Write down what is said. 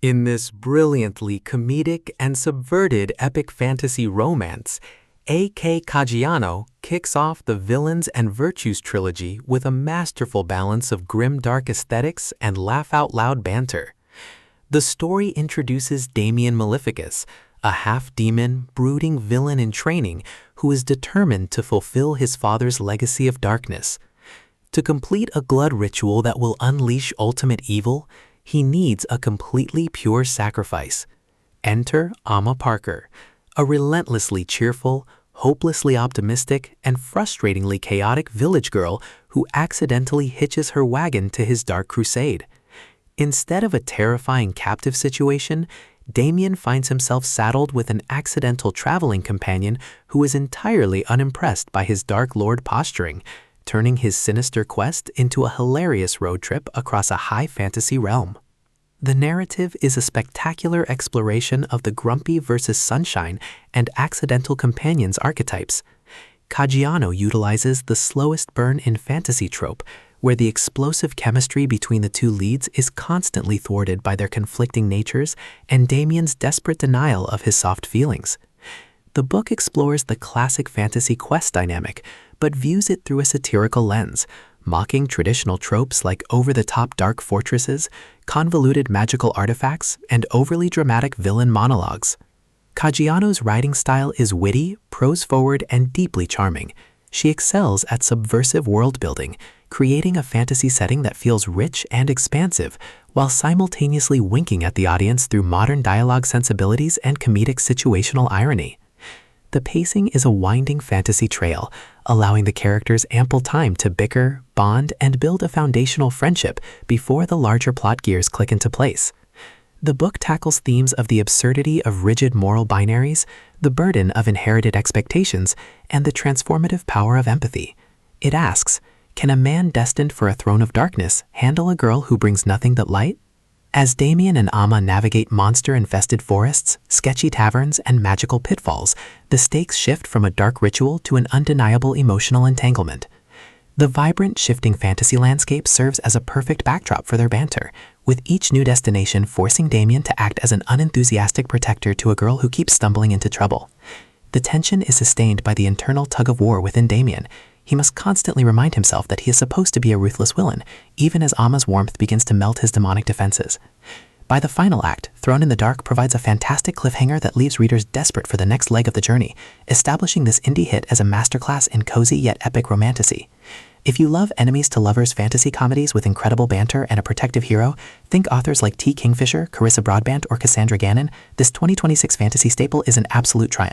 In this brilliantly comedic and subverted epic fantasy romance, A.K. Caggiano kicks off the Villains and Virtues trilogy with a masterful balance of grim-dark aesthetics and laugh-out-loud banter. The story introduces Damien Maleficus, a half-demon, brooding villain in training who is determined to fulfill his father's legacy of darkness. To complete a blood ritual that will unleash ultimate evil, he needs a completely pure sacrifice. Enter Amma Parker, a relentlessly cheerful, hopelessly optimistic, and frustratingly chaotic village girl who accidentally hitches her wagon to his dark crusade. Instead of a terrifying captive situation, Damien finds himself saddled with an accidental traveling companion who is entirely unimpressed by his Dark Lord posturing, turning his sinister quest into a hilarious road trip across a high fantasy realm. The narrative is a spectacular exploration of the grumpy versus sunshine and accidental companions archetypes. Caggiano utilizes the slowest burn in fantasy trope, where the explosive chemistry between the two leads is constantly thwarted by their conflicting natures and Damien's desperate denial of his soft feelings. The book explores the classic fantasy quest dynamic, but views it through a satirical lens, mocking traditional tropes like over-the-top dark fortresses, convoluted magical artifacts, and overly dramatic villain monologues. Caggiano's writing style is witty, prose-forward, and deeply charming. She excels at subversive world-building, creating a fantasy setting that feels rich and expansive, while simultaneously winking at the audience through modern dialogue sensibilities and comedic situational irony. The pacing is a winding fantasy trail, allowing the characters ample time to bicker, bond, and build a foundational friendship before the larger plot gears click into place. The book tackles themes of the absurdity of rigid moral binaries, the burden of inherited expectations, and the transformative power of empathy. It asks, can a man destined for a throne of darkness handle a girl who brings nothing but light? As Damien and Amma navigate monster-infested forests, sketchy taverns, and magical pitfalls, the stakes shift from a dark ritual to an undeniable emotional entanglement. The vibrant, shifting fantasy landscape serves as a perfect backdrop for their banter, with each new destination forcing Damien to act as an unenthusiastic protector to a girl who keeps stumbling into trouble. The tension is sustained by the internal tug-of-war within Damien. He must constantly remind himself that he is supposed to be a ruthless villain, even as Amma's warmth begins to melt his demonic defenses. By the final act, Thrown in the Dark provides a fantastic cliffhanger that leaves readers desperate for the next leg of the journey, establishing this indie hit as a masterclass in cozy yet epic romantasy. If you love enemies-to-lovers fantasy comedies with incredible banter and a protective hero, think authors like T. Kingfisher, Carissa Broadbent, or Cassandra Gannon, this 2026 fantasy staple is an absolute triumph.